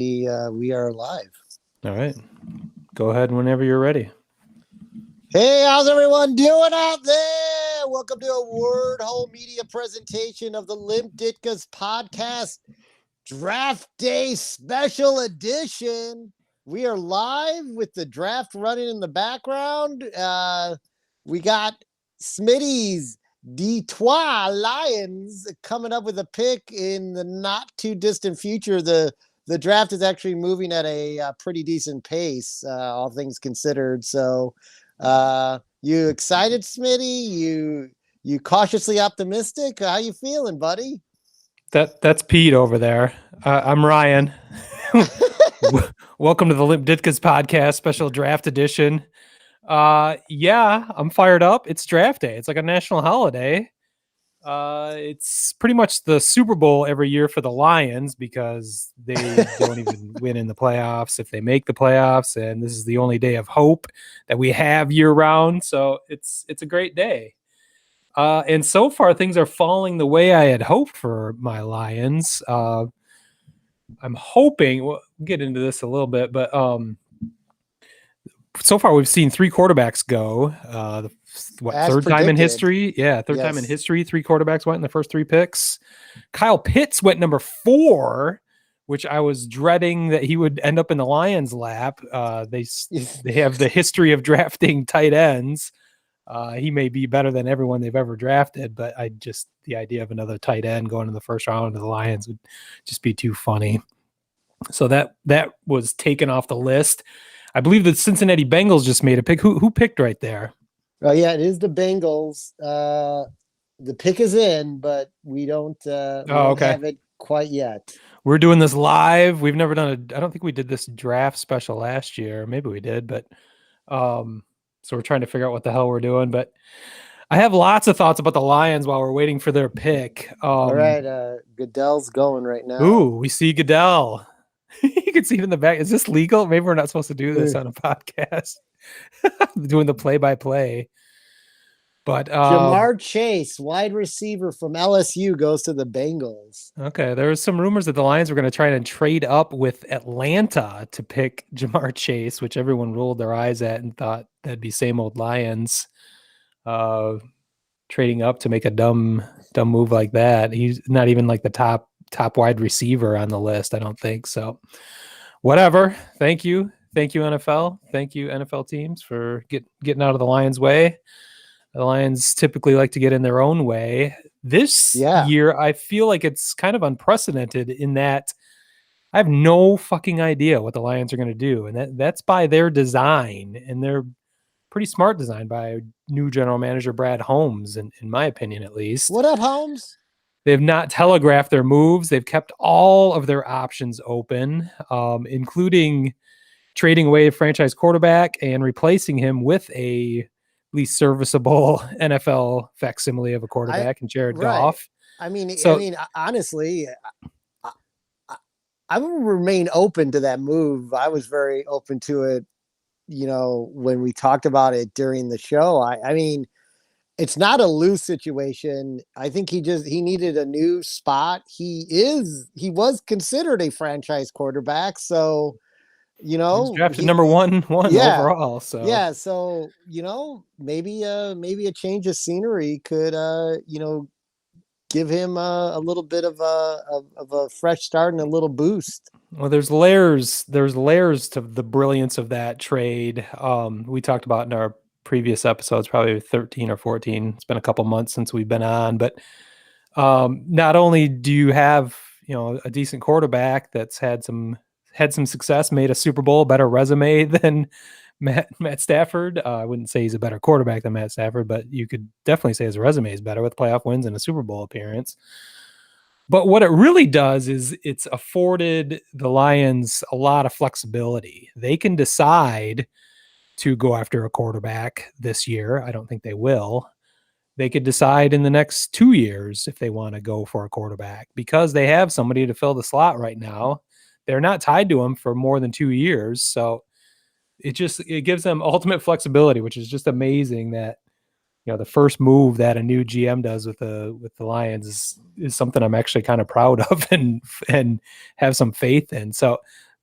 We are live. All right. Go ahead whenever you're ready. Hey, how's everyone doing out there? Welcome to a Word Hole Media presentation of the Limp Ditka's podcast Draft Day Special Edition. We are live with the draft running in the background. We got Smitty's Detroit Lions coming up with a pick in the not too distant future. The draft is actually moving at a pretty decent pace, all things considered. So, you excited, Smitty? You cautiously optimistic? How you feeling, buddy? That's Pete over there. I'm Ryan. Welcome to the Limp Ditka's podcast special draft edition. Yeah, I'm fired up. It's draft day. It's like a national holiday. It's pretty much the Super Bowl every year for the Lions because they don't even win in the playoffs if they make the playoffs, and this is the only day of hope that we have year round. So it's a great day. And so far things are falling the way I had hoped for my Lions. I'm hoping we'll get into this a little bit, but so far we've seen three quarterbacks go. Third time in history? Yeah, third time in history. Three quarterbacks went in the first three picks. Kyle Pitts went number 4, which I was dreading that he would end up in the Lions' lap. They have the history of drafting tight ends. He may be better than everyone they've ever drafted, but the idea of another tight end going in the first round of the Lions would just be too funny. So that was taken off the list. I believe the Cincinnati Bengals just made a pick. Who picked right there? Oh yeah, it is the Bengals. The pick is in, but we don't have it quite yet. We're doing this live. We've never done I don't think we did this draft special last year. Maybe we did, but so we're trying to figure out what the hell we're doing. But I have lots of thoughts about the Lions while we're waiting for their pick. All right, Goodell's going right now. Ooh, we see Goodell. You can see it in the back. Is this legal? Maybe we're not supposed to do this on a podcast. Doing the play-by-play. But Jamar Chase, wide receiver from LSU, goes to the Bengals. Okay, there was some rumors that the Lions were going to try and trade up with Atlanta to pick Jamar Chase, which everyone rolled their eyes at and thought that'd be same old Lions. Trading up to make a dumb move like that. He's not even like the top wide receiver on the list, I don't think. So whatever. Thank you NFL. Thank you NFL teams for getting out of the Lions' way. The Lions typically like to get in their own way. This year, I feel like it's kind of unprecedented in that I have no fucking idea what the Lions are going to do. And that's by their design, and they're pretty smart design by new general manager Brad Holmes, in my opinion, at least. What up, Holmes? They've not telegraphed their moves. They've kept all of their options open, including trading away a franchise quarterback and replacing him with a at least serviceable NFL facsimile of a quarterback and Jared Goff. I mean, honestly, I will remain open to that move. I was very open to it, when we talked about it during the show. I mean, it's not a loose situation. I think he needed a new spot. He was considered a franchise quarterback, so he's drafted number one overall. So so maybe a change of scenery could give him a little bit of a fresh start and a little boost. Well, there's layers to the brilliance of that trade. We talked about in our previous episodes, probably 13 or 14. It's been a couple months since we've been on, but not only do you have a decent quarterback that's had some success, made a Super Bowl, better resume than Matt Stafford. I wouldn't say he's a better quarterback than Matt Stafford, but you could definitely say his resume is better with playoff wins and a Super Bowl appearance. But what it really does is it's afforded the Lions a lot of flexibility. They can decide to go after a quarterback this year. I don't think they will. They could decide in the next 2 years if they want to go for a quarterback because they have somebody to fill the slot right now. They're not tied to him for more than 2 years. So it gives them ultimate flexibility, which is just amazing that, the first move that a new GM does with the Lions is something I'm actually kind of proud of and have some faith in. So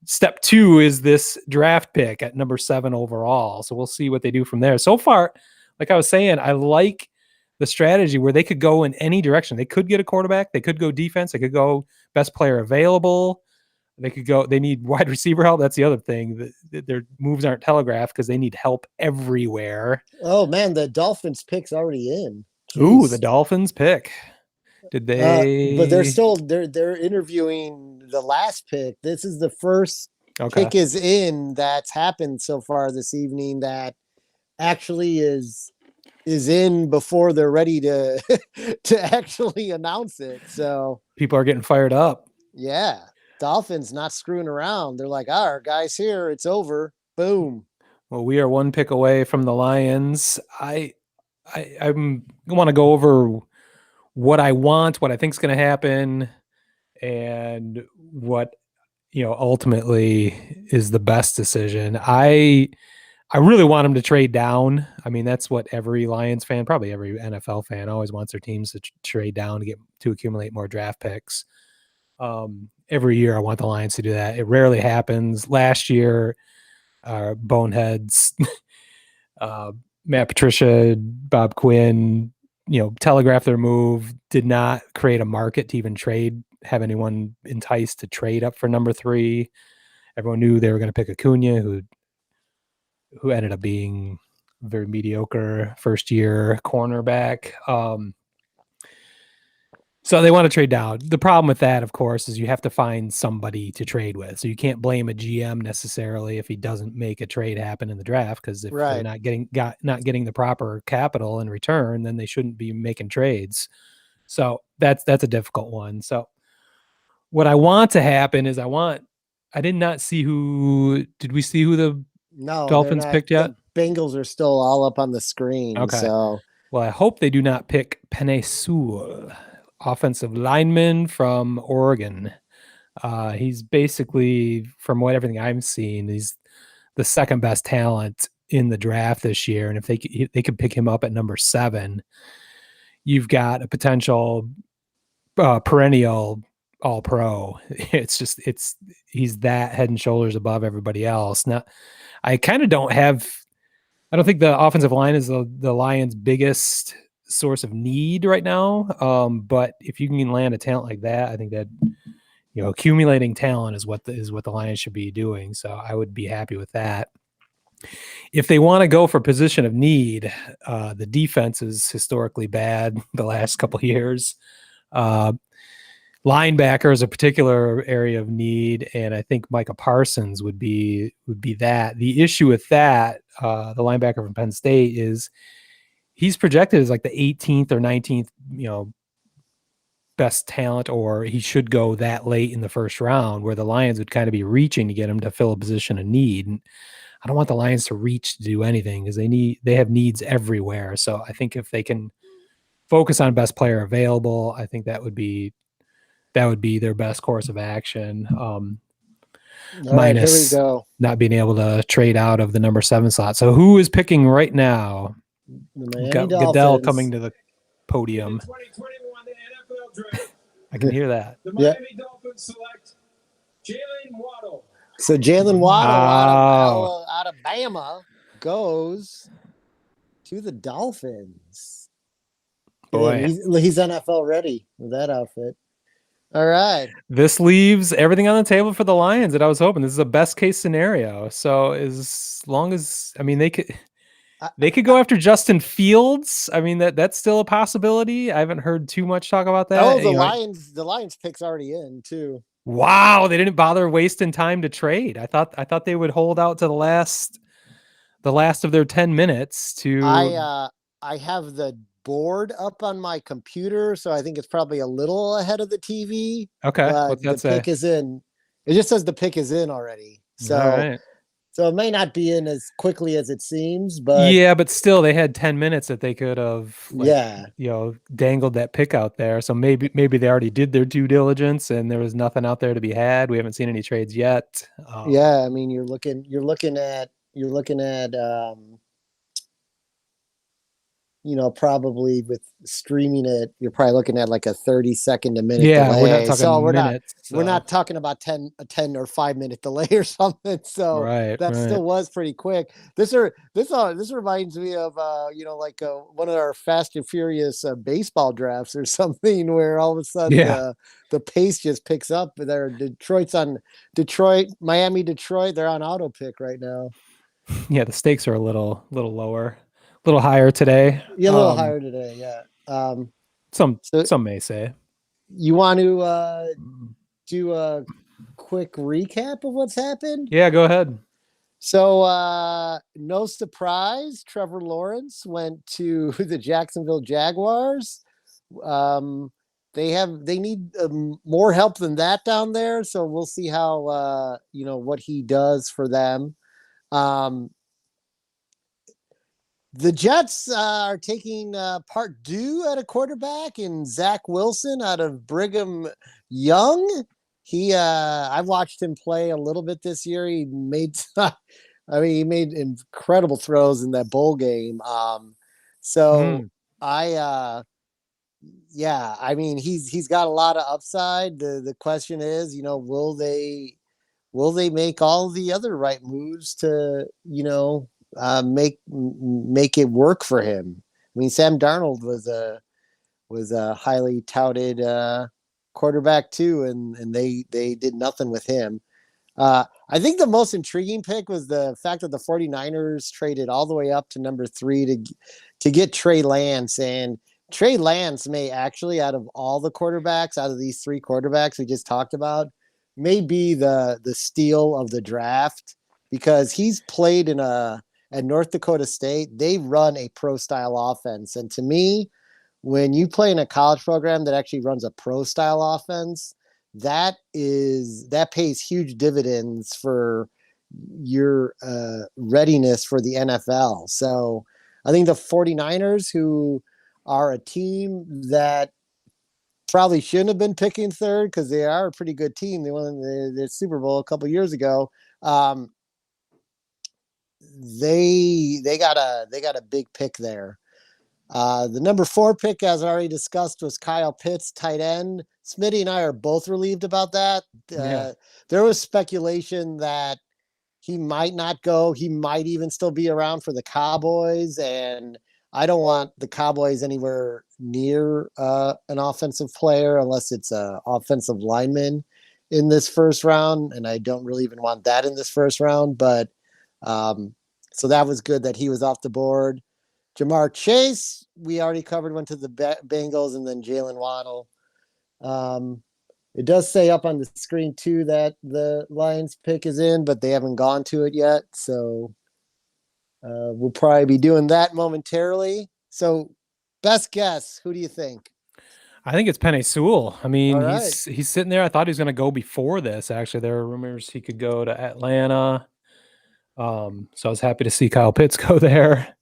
step 2 is this draft pick at number 7 overall. So we'll see what they do from there. So far, like I was saying, I like the strategy where they could go in any direction. They could get a quarterback. They could go defense. They could go best player available. They could go. They need wide receiver help. That's the other thing. Their moves aren't telegraphed because they need help everywhere. Oh man, the Dolphins pick's already in. Jeez. Ooh, the Dolphins pick. Did they? But they're interviewing the last pick. This is the first pick is in that's happened so far this evening that actually is in before they're ready to to actually announce it. So people are getting fired up. Yeah. Dolphins not screwing around. They're like, our guy's here. It's over. Boom. Well, we are 1 pick away from the Lions. I want to go over what I want, what I think is going to happen, and what ultimately is the best decision. I really want them to trade down. I mean, that's what every Lions fan, probably every NFL fan, always wants their teams to trade down to accumulate more draft picks. Every year I want the Lions to do that. It rarely happens. Last year, boneheads, Matt Patricia, Bob Quinn, telegraphed their move, did not create a market to even have anyone enticed to trade up for number 3. Everyone knew they were going to pick Acuna, who ended up being a very mediocre first-year cornerback. So they want to trade down. The problem with that, of course, is you have to find somebody to trade with. So you can't blame a GM necessarily if he doesn't make a trade happen in the draft, because if they're not getting the proper capital in return, then they shouldn't be making trades. So that's a difficult one. So what I want to happen is I did not see did we see who the Dolphins picked yet? The Bengals are still all up on the screen. Okay. So well, I hope they do not pick Penei Sewell, offensive lineman from Oregon. He's basically, from everything I'm seeing, he's the second best talent in the draft this year. And if they could pick him up at number 7, you've got a potential perennial all-pro. He's that head and shoulders above everybody else. Now, I don't think the offensive line is the Lions' biggest source of need right now. But if you can land a talent like that, I think that accumulating talent is what the Lions should be doing. So I would be happy with that. If they want to go for position of need, the defense is historically bad the last couple of years. Linebacker is a particular area of need, and I think Micah Parsons would be that. The issue with that, the linebacker from Penn State, is he's projected as like the 18th or 19th, best talent, or he should go that late in the first round, where the Lions would kind of be reaching to get him to fill a position of need. And I don't want the Lions to reach to do anything, because they have needs everywhere. So I think if they can focus on best player available, I think that would be their best course of action. Minus here we go. Not being able to trade out of the number 7 slot. So who is picking right now? We've got Goodell coming to the podium. I can hear that. The Miami Dolphins select Jalen Waddle. So Jalen Waddle out of Bama goes to the Dolphins. Boy, he's NFL ready with that outfit. All right. This leaves everything on the table for the Lions that I was hoping. This is a best case scenario. So as long as, I mean, they could go after Justin Fields. I mean, that's still a possibility. I haven't heard too much talk about that. Oh, the Lions pick's already in too. Wow, they didn't bother wasting time to trade. I thought they would hold out to the last of their 10 minutes to. I have the board up on my computer, so I think it's probably a little ahead of the TV. Okay, what's that say? The pick is in. It just says the pick is in already. So. All right. So it may not be in as quickly as it seems, but yeah, but still they had 10 minutes that they could have dangled that pick out there. So maybe they already did their due diligence and there was nothing out there to be had. We haven't seen any trades yet. Yeah, I mean you're looking at probably with streaming it, you're probably looking at like a 30-second a minute Yeah, we're not delay. talking So minutes. we're not talking about a 10 or 5 minute delay or something. So Right, that right. still was pretty quick. This reminds me of like one of our Fast and Furious baseball drafts or something, where all of a sudden the pace just picks up. There, Miami, Detroit. They're on auto pick right now. Yeah, the stakes are a little lower, a little higher today. Yeah, a little higher today. Yeah. Some So may say. you want to do a quick recap of what's happened? Yeah, go ahead. So no surprise, Trevor Lawrence went to the Jacksonville Jaguars. They need more help than that down there, so we'll see how what he does for them. The Jets are taking part due at a quarterback in Zach Wilson out of Brigham Young. I've watched him play a little bit this year. He made incredible throws in that bowl game. He's got a lot of upside. The question is, will they make all the other right moves to, make it work for him? I mean, Sam Darnold was a highly touted quarterback too, and they did nothing with him. I think the most intriguing pick was the fact that the 49ers traded all the way up to number 3 to get Trey Lance. And Trey Lance may actually, out of all the quarterbacks, out of these 3 quarterbacks we just talked about, may be the steal of the draft, because he's played at North Dakota State. They run a pro style offense. And to me, when you play in a college program that actually runs a pro style offense, that pays huge dividends for your readiness for the NFL. So I think the 49ers, who are a team that probably shouldn't have been picking 3rd, because they are a pretty good team. They won the Super Bowl a couple years ago. They got a big pick there. The number 4 pick, as already discussed, was Kyle Pitts, tight end. Smitty and I are both relieved about that. There was speculation that he might not go. He might even still be around for the Cowboys, and I don't want the Cowboys anywhere near an offensive player unless it's an offensive lineman in this first round, and I don't really even want that in this first round. But so that was good that he was off the board. Jamar Chase, we already covered, went to the Bengals, and then Jalen Waddle. It does say up on the screen too that the Lions pick is in, but they haven't gone to it yet. So we'll probably be doing that momentarily. So best guess, who do you think? I think it's Penei Sewell. I mean, All right. he's sitting there. I thought he was going to go before this. Actually, there were rumors he could go to Atlanta. So I was happy to see Kyle Pitts go there.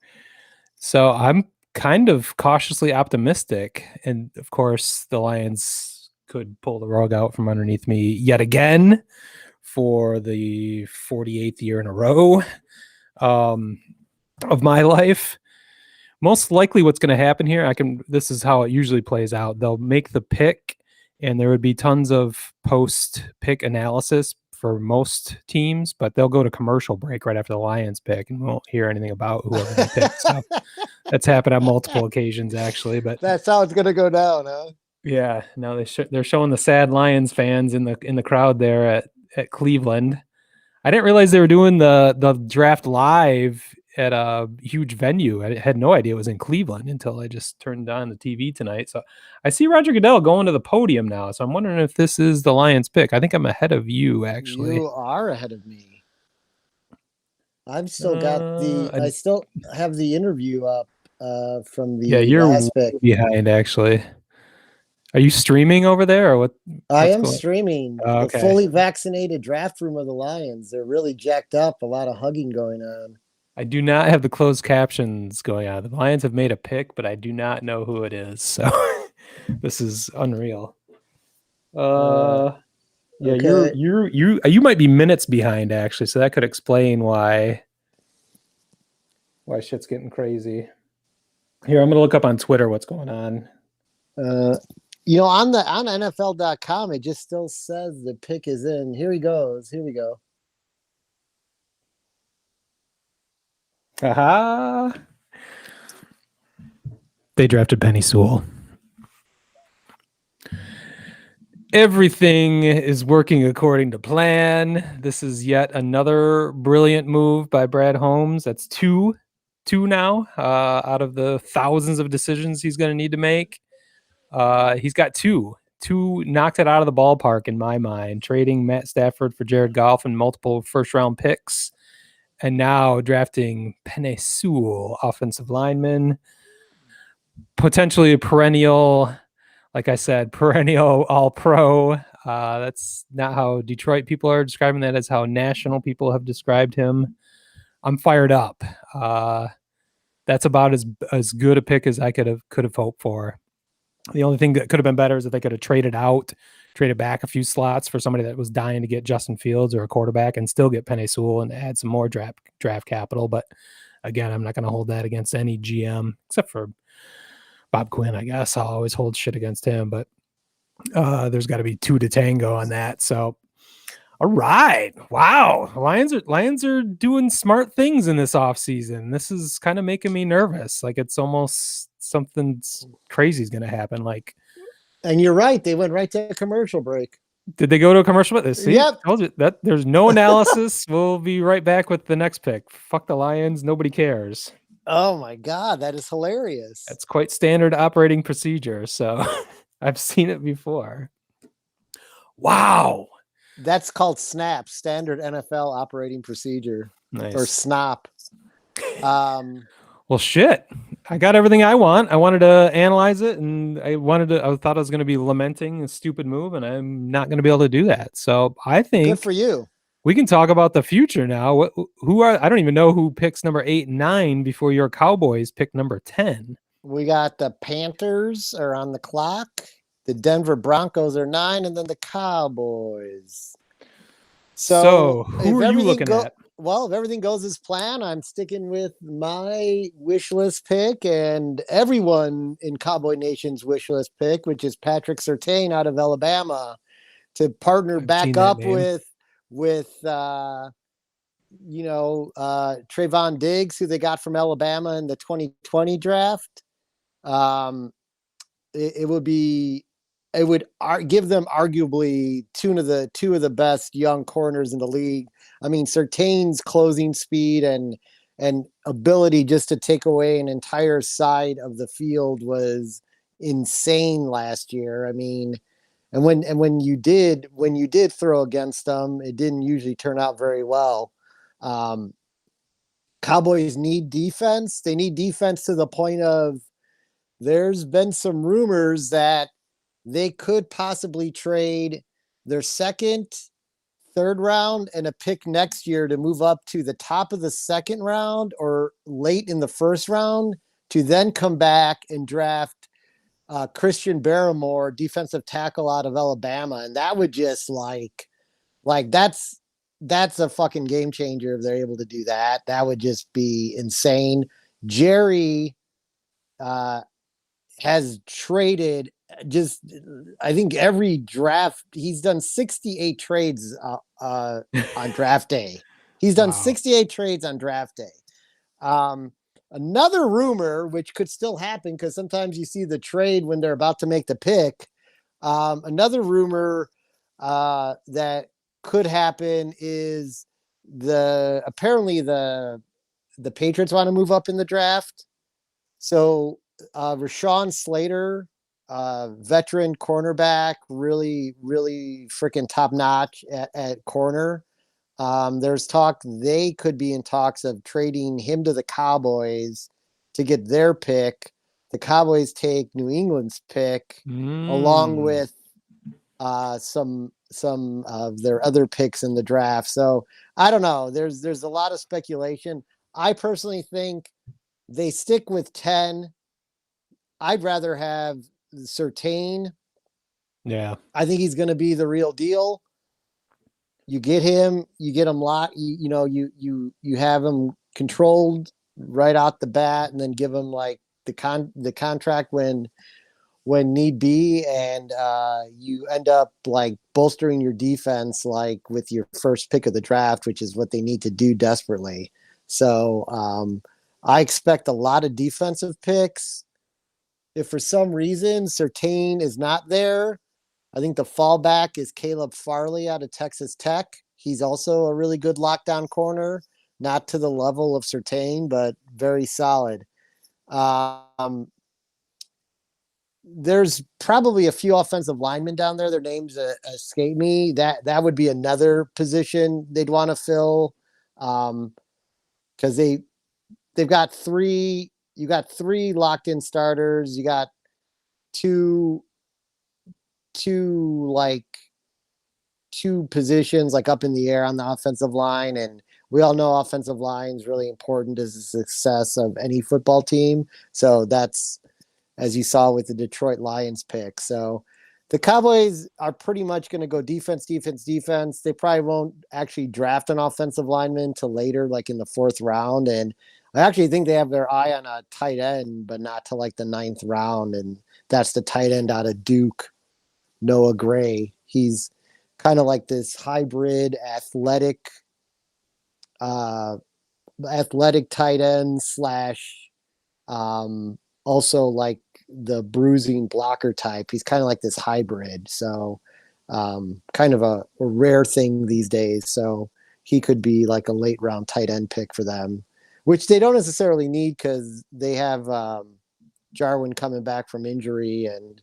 So I'm kind of cautiously optimistic. And of course, the Lions could pull the rug out from underneath me yet again for the 48th year in a row of my life. Most likely what's going to happen here, this is how it usually plays out. They'll make the pick, and there would be tons of post-pick analysis for most teams, but they'll go to commercial break right after the Lions pick, and we won't hear anything about whoever they pick. So that's happened on multiple occasions, actually. But that's how it's going to go down, huh? Yeah, no, they're showing the sad Lions fans in the crowd there at Cleveland. I didn't realize they were doing the draft live at a huge venue. I had no idea it was in Cleveland until I just turned on the TV tonight. So I see Roger Goodell going to the podium now. So I'm wondering if this is the Lions pick. I think I'm ahead of you, actually. You are ahead of me. I've still got I still have the interview up from the last pick. Behind, actually. Are you streaming over there, or what? I am streaming the fully vaccinated draft room of the Lions. They're really jacked up. A lot of hugging going on. I do not have the closed captions going on. The Lions have made a pick, but I do not know who it is. So this is unreal. Okay. You might be minutes behind, actually. So that could explain why shit's getting crazy. Here, I'm going to look up on Twitter what's going on. On NFL.com, it just still says the pick is in. Here he goes. Here we go. Aha. They drafted Penei Sewell. Everything is working according to plan. This is yet another brilliant move by Brad Holmes. That's two now out of the thousands of decisions he's going to need to make. He's got two knocked it out of the ballpark in my mind, trading Matt Stafford for Jared Goff and multiple first-round picks, and now drafting Penei Sewell, offensive lineman, potentially a perennial, like I said, perennial all-pro. That's not how Detroit people are describing that. As how national people have described him. I'm fired up. That's about as good a pick as I could have hoped for. The only thing that could have been better is if they could have traded back a few slots for somebody that was dying to get Justin Fields or a quarterback and still get Penei Sewell and add some more draft capital. But again, I'm not going to hold that against any GM except for Bob Quinn, I guess. I'll always hold shit against him, but there's got to be two to tango on that. So, all right. Wow. Lions are doing smart things in this offseason. This is kind of making me nervous. Like it's almost something crazy is going to happen. And you're right. They went right to a commercial break. Did they go to a commercial break? See, yep. I told you that there's no analysis. We'll be right back with the next pick. Fuck the Lions. Nobody cares. Oh my God. That is hilarious. That's quite standard operating procedure. So I've seen it before. Wow. That's called SNAP, Standard NFL Operating Procedure. Nice. Or SNOP. Well, shit. I got everything I want. I wanted to analyze it, and I thought I was going to be lamenting a stupid move, and I'm not going to be able to do that. So I think good for you. We can talk about the future now. I don't even know who picks number 8 and 9 before your Cowboys pick number 10. We got the Panthers are on the clock. The Denver Broncos are 9, and then the Cowboys. So who are you looking at? Well, if everything goes as planned, I'm sticking with my wish list pick and everyone in Cowboy Nation's wish list pick, which is Patrick Surtain out of Alabama, to partner back up with Trayvon Diggs, who they got from Alabama in the 2020 draft. It would give them arguably two of the best young corners in the league. I mean, Surtain's closing speed and ability just to take away an entire side of the field was insane last year. I mean, and when you did throw against them, it didn't usually turn out very well. Cowboys need defense. They need defense to the point of there's been some rumors that they could possibly trade their second, third round, and a pick next year to move up to the top of the second round or late in the first round to then come back and draft Christian Barrymore, defensive tackle out of Alabama. And that would just like that's a fucking game changer if they're able to do that. That would just be insane. Jerry has traded I think every draft. He's done 68 trades on draft day. He's done 68 trades on draft day. Another rumor, which could still happen because sometimes you see the trade when they're about to make the pick. Another rumor that could happen is apparently the Patriots want to move up in the draft. So Rashawn Slater, veteran cornerback, really, really freaking top notch at corner. There's talk they could be in talks of trading him to the Cowboys to get their pick. The Cowboys take New England's pick along with some of their other picks in the draft. So I don't know. There's a lot of speculation. I personally think they stick with 10. I'd rather have Surtain. Yeah. I think he's going to be the real deal. You get him locked. You have him controlled right out the bat, and then give him like the contract when need be, and you end up like bolstering your defense like with your first pick of the draft, which is what they need to do desperately. So I expect a lot of defensive picks. If for some reason Surtain is not there, I think the fallback is Caleb Farley out of Texas Tech. He's also a really good lockdown corner, not to the level of Surtain, but very solid. There's probably a few offensive linemen down there. Their names escape me. That would be another position they'd want to fill, because they've got three. You got three locked in starters. You got two positions like up in the air on the offensive line, and we all know offensive line is really important to the success of any football team. So that's, as you saw with the Detroit Lions pick. So the Cowboys are pretty much going to go defense. They probably won't actually draft an offensive lineman till later, like in the 4th round. And I actually think they have their eye on a tight end, but not till like the 9th round. And that's the tight end out of Duke, Noah Gray. He's kind of like this hybrid athletic tight end slash also like the bruising blocker type. He's kind of like this hybrid. So kind of a rare thing these days. So he could be like a late round tight end pick for them, which they don't necessarily need because they have Jarwin coming back from injury, and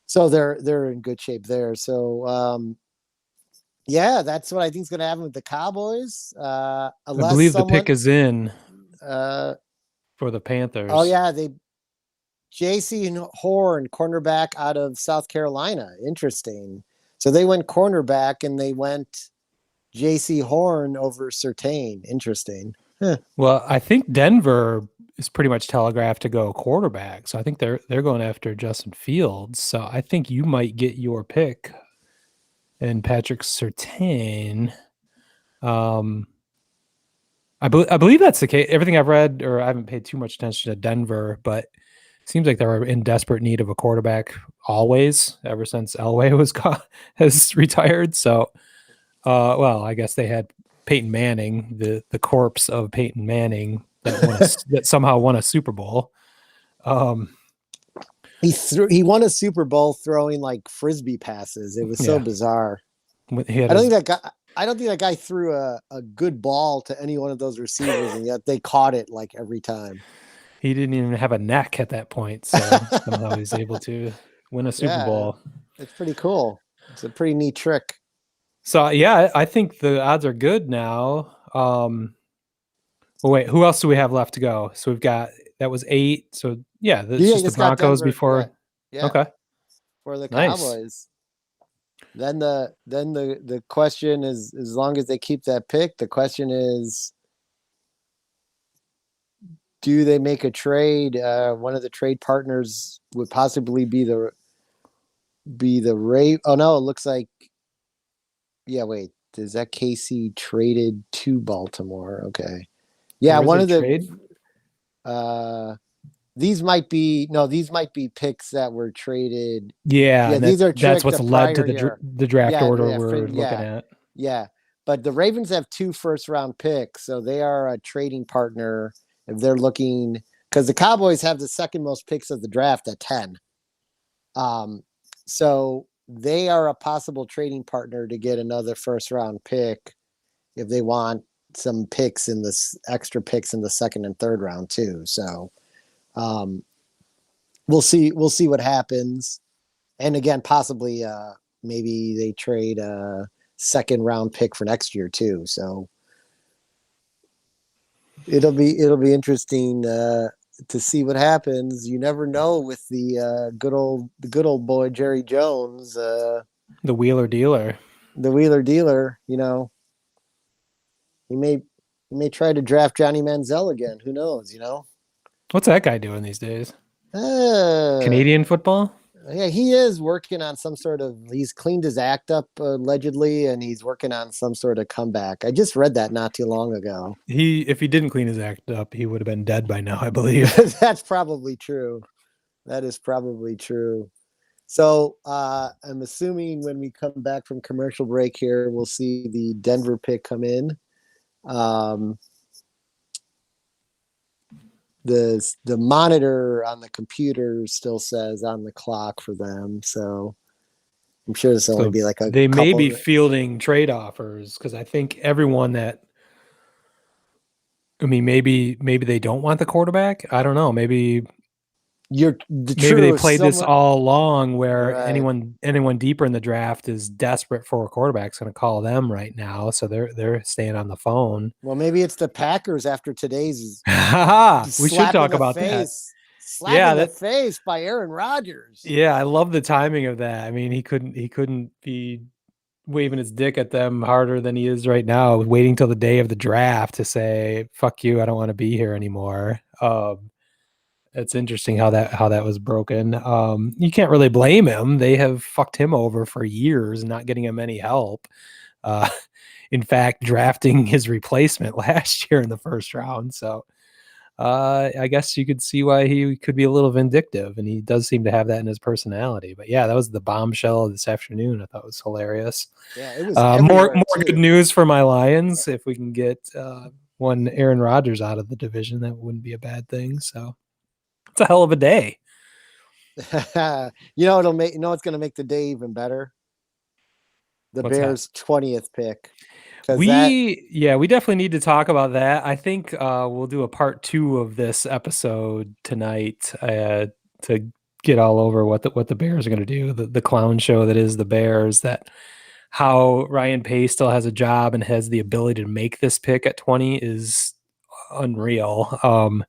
so they're in good shape there. So yeah, that's what I think is going to happen with the Cowboys. I believe the pick is in for the Panthers. Oh yeah, J.C. Horn, cornerback out of South Carolina. Interesting. So they went cornerback and they went J.C. Horn over Surtain. Interesting. Huh. Well, I think Denver is pretty much telegraphed to go quarterback. So I think they're going after Justin Fields. So I think you might get your pick and Patrick Surtain. I believe that's the case. Everything I've read, or I haven't paid too much attention to Denver, but it seems like they're in desperate need of a quarterback always, ever since Elway has retired. So, well, I guess they had Peyton Manning, the corpse of Peyton Manning that somehow won a Super Bowl. He won a Super Bowl throwing like frisbee passes. It was so bizarre. I don't think that guy threw a good ball to any one of those receivers, and yet they caught it like every time. He didn't even have a neck at that point, so somehow he was able to win a Super Bowl. It's pretty cool. It's a pretty neat trick. So yeah, I think the odds are good now. Well, wait, who else do we have left to go? So we've got, that was 8. So yeah, just the Broncos before. Yeah. Okay. For the Cowboys. Then the question is, as long as they keep that pick, the question is, do they make a trade? One of the trade partners would possibly be the Ray. Oh no, it looks like. Yeah, wait. Is that KC traded to Baltimore? Okay. Yeah, one of the trade? these might be picks that were traded. Yeah, that's what's led to the draft order we're looking at. Yeah, but the Ravens have 2 first-round picks, so they are a trading partner if they're looking, because the Cowboys have the second most picks of the draft at 10. So they are a possible trading partner to get another first-round pick if they want some picks in this extra picks in the 2nd and 3rd round too. So we'll see what happens. And again, possibly maybe they trade a 2nd round pick for next year too. So it'll be interesting to see what happens. You never know with the good old boy Jerry Jones, the wheeler dealer. You know, he may try to draft Johnny Manziel again. Who knows? You know, what's that guy doing these days? Canadian football? Yeah, he is working on some sort of. He's cleaned his act up allegedly, and he's working on some sort of comeback. I just read that not too long ago. If he didn't clean his act up, he would have been dead by now, I believe. That's probably true. That is probably true. So I'm assuming when we come back from commercial break here, we'll see the Denver pick come in. The monitor on the computer still says on the clock for them, so I'm sure this will only be like a they may be couple. fielding trade offers because I think everyone that maybe they don't want the quarterback. I don't know. Maybe they played this all along where right. anyone deeper in the draft is desperate for a quarterback is going to call them right now, so they're staying on the phone. Well, maybe it's the Packers after today's we should talk about that. Slapping the face by Aaron Rodgers. Yeah, I love the timing of that. I mean, he couldn't be waving his dick at them harder than he is right now, waiting till the day of the draft to say, fuck you, I don't want to be here anymore. It's interesting how that was broken. You can't really blame him. They have fucked him over for years, not getting him any help. In fact, drafting his replacement last year in the first round. So I guess you could see why he could be a little vindictive, and he does seem to have that in his personality. But yeah, that was the bombshell this afternoon. I thought it was hilarious. Yeah, it was more good news for my Lions. If we can get one Aaron Rodgers out of the division, that wouldn't be a bad thing. So it's a hell of a day. It's going to make the day even better. The Bears' 20th pick. We definitely need to talk about that. I think we'll do a part 2 of this episode tonight to get all over what the Bears are going to do. The clown show that is the Bears. That how Ryan Pace still has a job and has the ability to make this pick at 20 is unreal.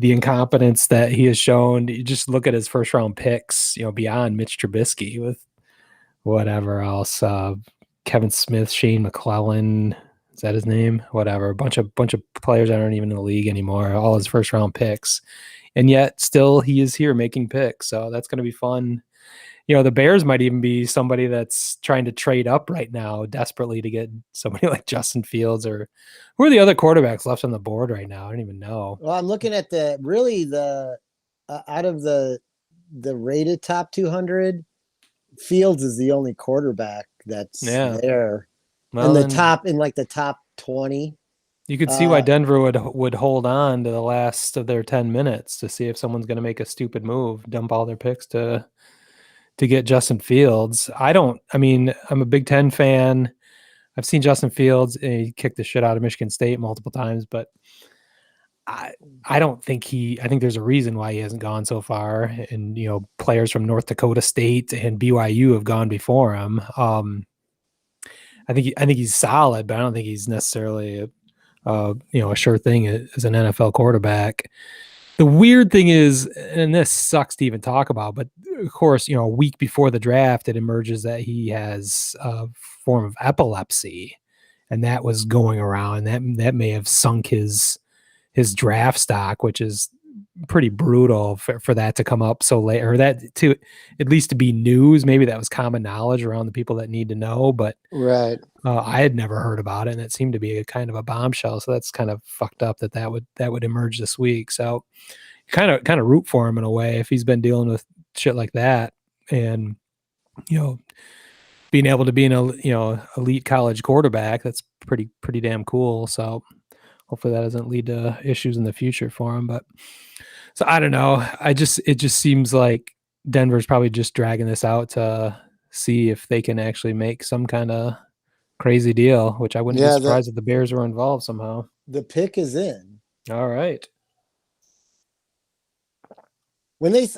The incompetence that he has shown. You just look at his first round picks. Beyond Mitch Trubisky with whatever else. Kevin Smith, Shane McClellan, is that his name? Whatever. A bunch of players that aren't even in the league anymore. All his first round picks, and yet still he is here making picks. So that's going to be fun. The Bears might even be somebody that's trying to trade up right now desperately to get somebody like Justin Fields, or who are the other quarterbacks left on the board right now? I don't even know. Well, I'm looking at out of the rated top 200, Fields is the only quarterback that's there. Well, in the top 20. You could see why Denver would hold on to the last of their 10 minutes to see if someone's going to make a stupid move, dump all their picks to get Justin Fields. I'm a Big Ten fan. I've seen Justin Fields, and he kicked the shit out of Michigan State multiple times, but I don't think I think there's a reason why he hasn't gone so far. And, players from North Dakota State and BYU have gone before him. I think he's solid, but I don't think he's necessarily a sure thing as an NFL quarterback. The weird thing is, and this sucks to even talk about, but of course, a week before the draft, it emerges that he has a form of epilepsy, and that was going around. That may have sunk his draft stock, which is pretty brutal for that to come up so late, or that to at least to be news. Maybe that was common knowledge around the people that need to know, but right. I had never heard about it, and it seemed to be a kind of a bombshell. So that's kind of fucked up that would emerge this week. So kind of root for him in a way if he's been dealing with shit like that, and being able to be an elite college quarterback. That's pretty damn cool. So hopefully that doesn't lead to issues in the future for him. But so I don't know. It just seems like Denver's probably just dragging this out to see if they can actually make some kind of crazy deal, which I wouldn't be surprised if the Bears were involved somehow. The pick is in. All right.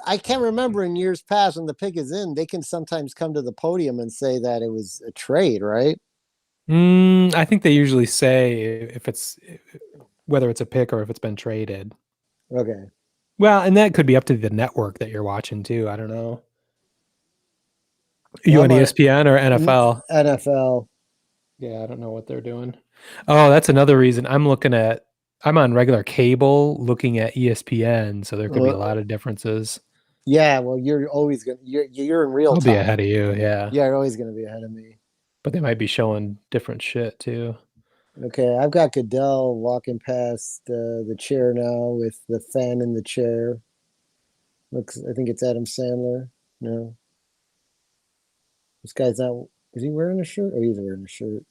I can't remember in years past when the pick is in, they can sometimes come to the podium and say that it was a trade, right? I think they usually say whether it's a pick or if it's been traded. Okay. Well, and that could be up to the network that you're watching too. I don't know. You on ESPN or NFL? NFL. Yeah, I don't know what they're doing. Oh, that's another reason I'm on regular cable looking at ESPN, so there could be a lot of differences. Yeah, well, you're always gonna you're in real I'll time. be ahead of you, yeah. You're always gonna be ahead of me. But they might be showing different shit too. Okay, I've got Goodell walking past the chair now with the fan in the chair. I think it's Adam Sandler. No, this guy's not. Is he wearing a shirt? Oh, he's wearing a shirt.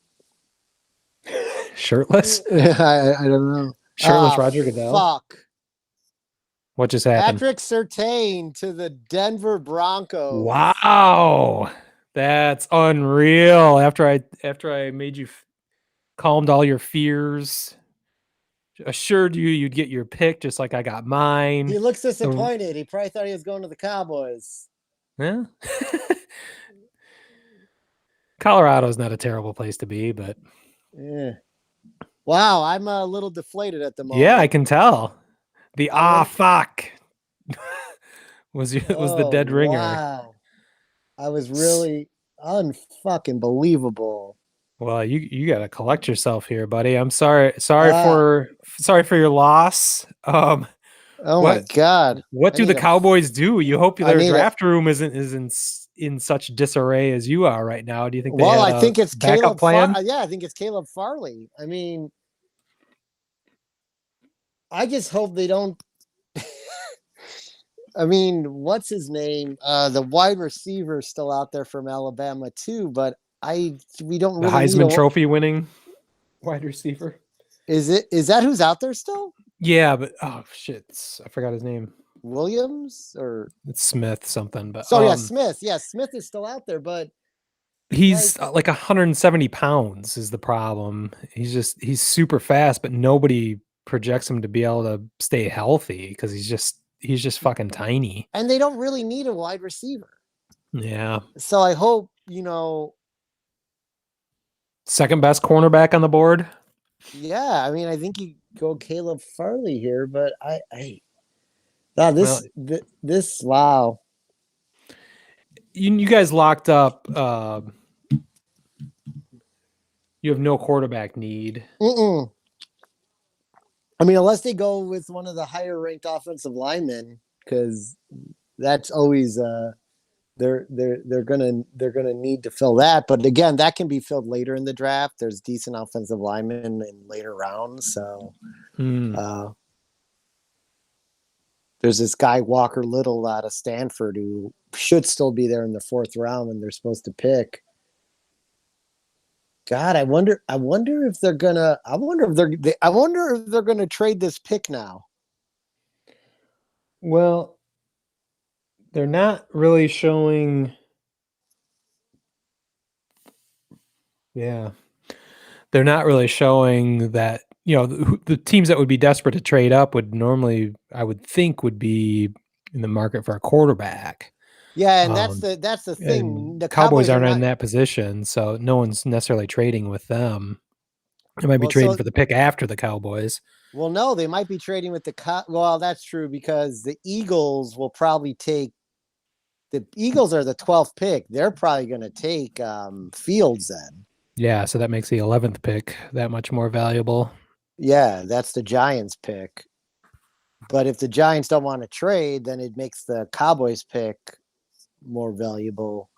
Shirtless? I don't know. Shirtless Roger Goodell? Fuck. What just happened? Patrick Surtain to the Denver Broncos. Wow. That's unreal. After I made you calmed all your fears, assured you you'd get your pick just like I got mine. He looks disappointed. He probably thought he was going to the Cowboys. Yeah. Colorado's not a terrible place to be, but yeah. Wow, I'm a little deflated at the moment. yeah, I can tell. The fuck was the dead ringer. Wow. I was really unfucking believable. Well, you got to collect yourself here, buddy. I'm sorry for your loss. Oh my God. What do the Cowboys do? You hope their draft room isn't in such disarray as you are right now. Do you think they had I think it's backup plan? I think it's Caleb Farley. I mean, I just hope they don't. I mean, what's his name? The wide receiver is still out there from Alabama too, but we don't really the Heisman Trophy winning wide receiver. Is that who's out there still? Yeah, but oh shit, I forgot his name. Williams or it's Smith something, but Smith. Yeah, Smith is still out there, but he's like 170 pounds is the problem. He's super fast, but nobody projects him to be able to stay healthy because he's just fucking tiny. And they don't really need a wide receiver. Yeah. So I hope, second best cornerback on the board. Yeah, I mean, I think you go Caleb Farley here, but wow. You guys locked up. You have no quarterback need. I mean, unless they go with one of the higher ranked offensive linemen, because that's always they're gonna need to fill that. But again, that can be filled later in the draft. There's decent offensive linemen in later rounds. So there's this guy Walker Little out of Stanford who should still be there in the 4th round when they're supposed to pick. God, I wonder if they're gonna. I wonder if they're gonna trade this pick now. Well, they're not really showing. Yeah, they're not really showing that. The teams that would be desperate to trade up would normally, I would think, would be in the market for a quarterback. Yeah, and that's the thing. The Cowboys aren't in that position, so no one's necessarily trading with them. They might be trading for the pick after the Cowboys. Well, no, they might be trading with well, that's true because the Eagles will probably take. The Eagles are the 12th pick. They're probably going to take Fields then. Yeah, so that makes the 11th pick that much more valuable. Yeah, that's the Giants pick. But if the Giants don't want to trade, then it makes the Cowboys pick more valuable.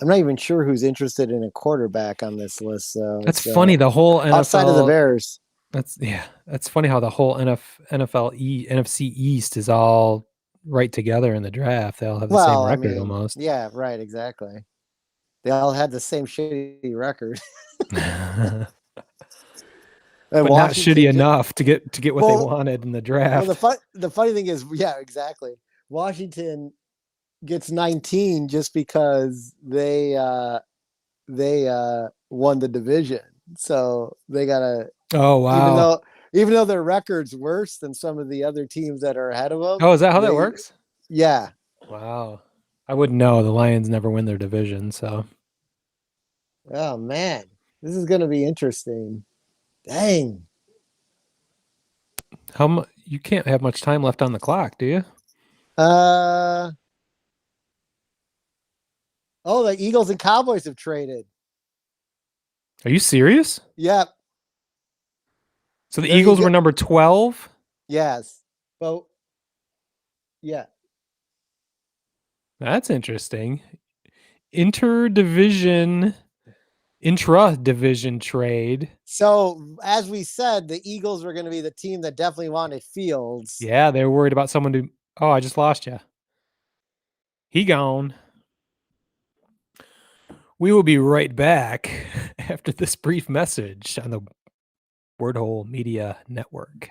I'm not even sure who's interested in a quarterback on this list. So that's funny. The whole NFL, outside of the Bears. That's funny how the whole NFC East is all right together in the draft. They all have the same record almost. Yeah, right, exactly. They all had the same shitty record. But not shitty enough to get what they wanted in the draft. Well, the funny thing is, yeah, exactly. Washington gets 19 just because they won the division, so they gotta. Oh wow! Even though their record's worse than some of the other teams that are ahead of them. Oh, is that how that works? Yeah. Wow. I wouldn't know. The Lions never win their division, so. Oh man, this is gonna be interesting. Dang. You can't have much time left on the clock, do you? Oh, the Eagles and Cowboys have traded. Are you serious? Yep. So the Eagles were number 12? Yes. But yeah. That's interesting. Intra-division trade. So, as we said, the Eagles were going to be the team that definitely wanted Fields. Yeah, they were worried about someone to. Oh, I just lost you. He gone. We will be right back after this brief message on the Wordhole Media Network.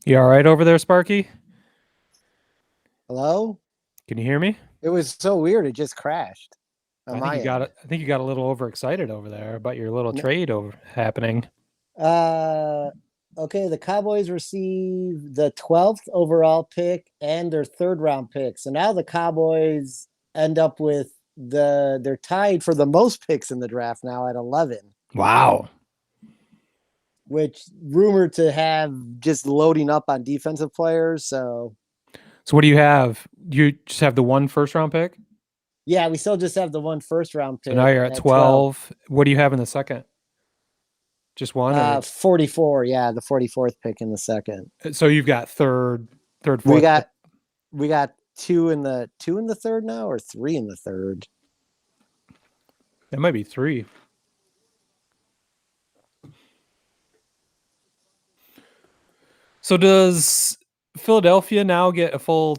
You all right over there, Sparky? Hello? Can you hear me? It was so weird. It just crashed. On I my think you got end. it. I think you got a little overexcited over there about your little No. trade over happening. Okay, the Cowboys receive the 12th overall pick and their third round pick. So now the Cowboys end up with they're tied for the most picks in the draft now at 11, Wow. which rumored to have just loading up on defensive players. So what do you have? You just have the one first round pick? yeah, we still just have the one first round pick. So now you're at 12. What do you have in the second? Just one? Or 44. Yeah, the 44th pick in the second. so you've got third, fourth. We got two in the third now, or three in the third. That might be three. So does Philadelphia now get a full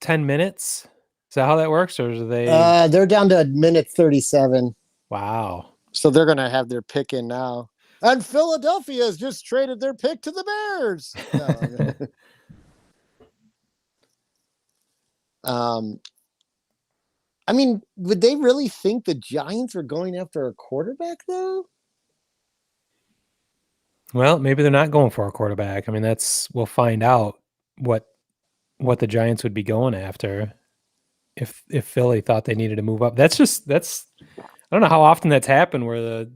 10 minutes? Is that how that works? Or do they? They're down to minute 37. Wow. So they're going to have their pick in now. And Philadelphia has just traded their pick to the Bears. No. I mean, would they really think the Giants are going after a quarterback, though? Well, maybe they're not going for a quarterback. I mean, we'll find out what the Giants would be going after if Philly thought they needed to move up. That's I don't know how often that's happened where the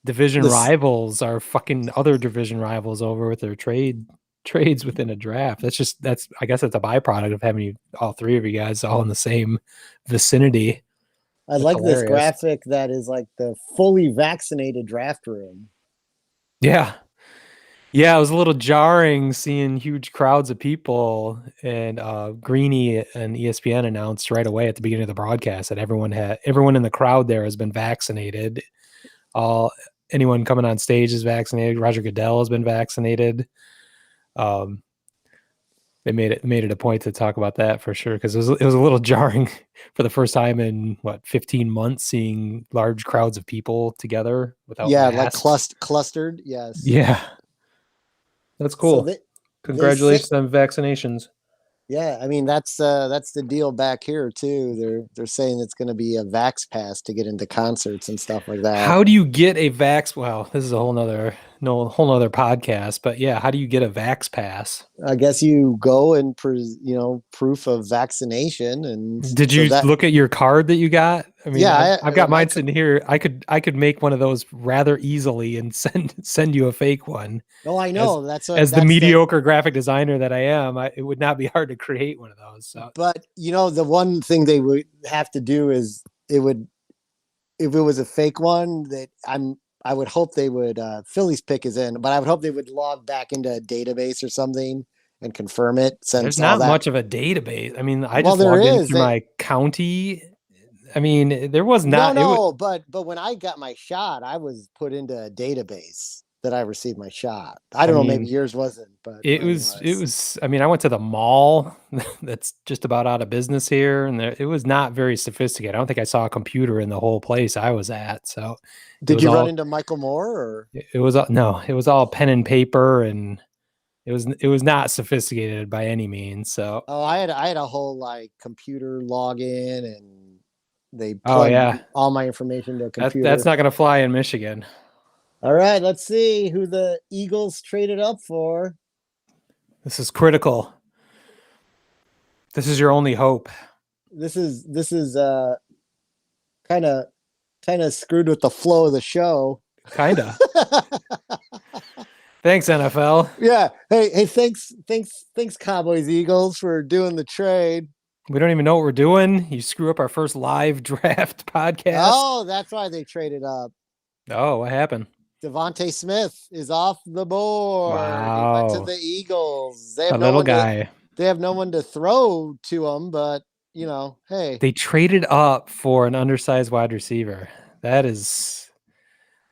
division rivals are fucking other division rivals over with their trades within a draft. I guess that's a byproduct of having all three of you guys all in the same vicinity. I like this graphic that is like the fully vaccinated draft room. Yeah. Yeah, it was a little jarring seeing huge crowds of people, and Greeny and ESPN announced right away at the beginning of the broadcast that everyone in the crowd there has been vaccinated. Anyone coming on stage is vaccinated. Roger Goodell has been vaccinated. They made it a point to talk about that for sure, because it was a little jarring for the first time in 15 months seeing large crowds of people together without masks. Like clustered. Yes. Yeah. That's cool. So congratulations on vaccinations. Yeah, I mean that's the deal back here too. They're saying it's going to be a vax pass to get into concerts and stuff like that. How do you get a vax? Well, this is a whole nother podcast, but yeah, how do you get a vax pass? I guess you go and proof of vaccination. And did you look at your card that you got? I mean, yeah, I've got mine sitting here. I could make one of those rather easily and send you a fake one. Oh, I know. That's the mediocre graphic designer that I am. It would not be hard to create one of those. So. But the one thing they would have to do is if it was a fake one, that I would hope they would Philly's pick is in, but I would hope they would log back into a database or something and confirm it. Since there's not much of a database. I mean, I just logged into my county. I mean, there was not. But when I got my shot, I was put into a database that I received my shot. I don't know, maybe yours wasn't, but it was. I mean, I went to the mall that's just about out of business here, and it was not very sophisticated. I don't think I saw a computer in the whole place I was at. So, did you run into Michael Moore? Or it was all pen and paper, and it was not sophisticated by any means. So, I had a whole computer login, and they plugged all my information into a computer. That's not going to fly in Michigan. All right, let's see who the Eagles traded up for. This is critical. This is your only hope. This is kind of screwed with the flow of the show. Kinda. Thanks, NFL. Yeah. Hey, thanks, Cowboys Eagles for doing the trade. We don't even know what we're doing. You screw up our first live draft podcast. Oh, that's why they traded up. Oh, what happened? Devontae Smith is off the board. Wow. He went to the Eagles. They have A little guy. They have no one to throw to him, but hey. They traded up for an undersized wide receiver. That's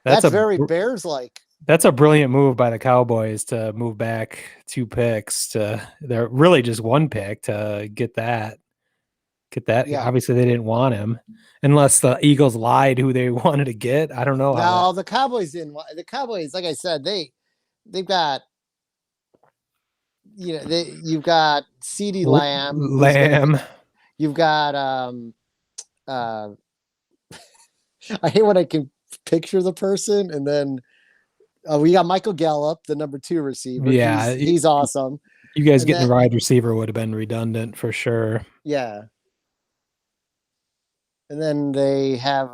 very Bears-like. That's a brilliant move by the Cowboys to move back 2 picks to they're really just 1 pick to get that. Yeah. Obviously, they didn't want him unless the Eagles lied who they wanted to get. I don't know. No, the Cowboys didn't. The Cowboys, like I said, they've got you've got CeeDee Lamb. You've got I hate when I can picture the person, and then we got Michael Gallup, the number 2 receiver. Yeah, he's awesome. You guys getting a wide receiver would have been redundant for sure. Yeah. And then they have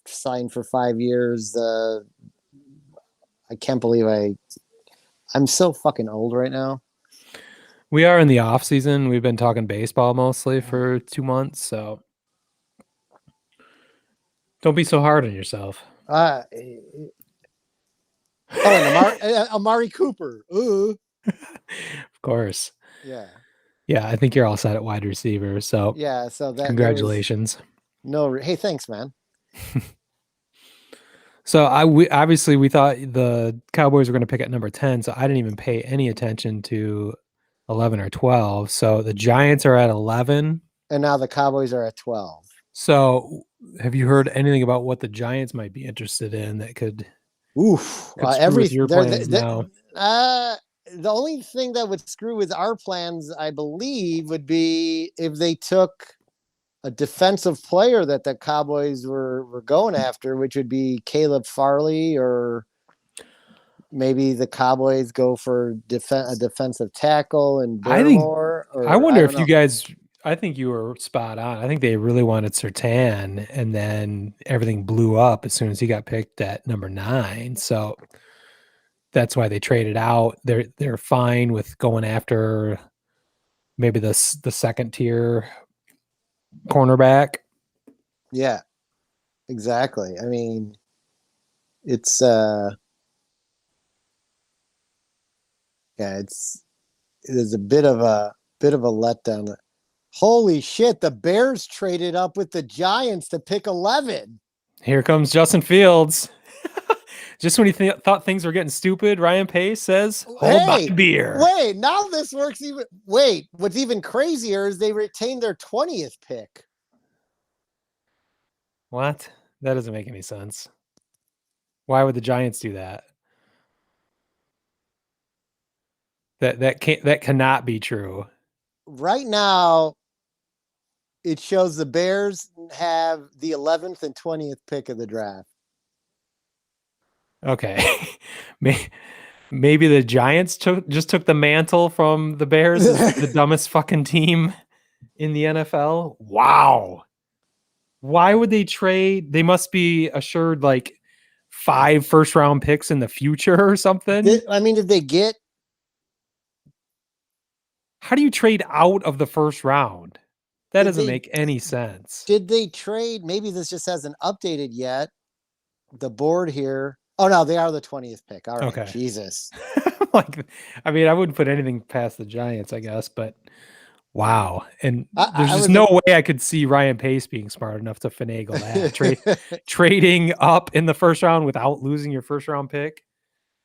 signed for 5 years. I can't believe I'm so fucking old right now. We are in the off season. We've been talking baseball mostly for 2 months, so don't be so hard on yourself. And Amari Cooper. Ooh. Of course. Yeah. Yeah, I think you're all set at wide receiver. So yeah, so that congratulations. Hey, thanks, man. So obviously we thought the Cowboys were going to pick at number 10, so I didn't even pay any attention to 11 or 12. So the Giants are at 11, and now the Cowboys are at 12. So have you heard anything about what the Giants might be interested in that could? Oof! Your plans now. The only thing that would screw with our plans, I believe, would be if they took a defensive player that the Cowboys were going after, which would be Caleb Farley, or maybe the Cowboys go for a defensive tackle and Barmore. I wonder if you guys. I think you were spot on. I think they really wanted Surtain, and then everything blew up as soon as he got picked at number 9. So that's why they traded out. They're fine with going after maybe the second tier cornerback. Yeah, exactly. I mean, it's it is a bit of a letdown. Holy shit, the Bears traded up with the Giants to pick 11. Here comes Justin Fields. Just when you thought things were getting stupid, Ryan Pace says, hold my beer. Wait, now this works even. Wait, what's even crazier is they retained their 20th pick. What? That doesn't make any sense. Why would the Giants do that? That cannot be true. Right now, it shows the Bears have the 11th and 20th pick of the draft. Okay. Maybe the Giants just took the mantle from the Bears as the dumbest fucking team in the NFL. Wow. Why would they trade? They must be assured like 5 first-round picks in the future or something. Did they get? How do you trade out of the first round? That doesn't make any sense. Did they trade? Maybe this just hasn't updated yet. The board here. Oh no, they are the 20th pick. All right, okay. Jesus. I wouldn't put anything past the Giants, I guess, but wow. And there's just no way I could see Ryan Pace being smart enough to finagle that. Trading up in the first round without losing your first round pick.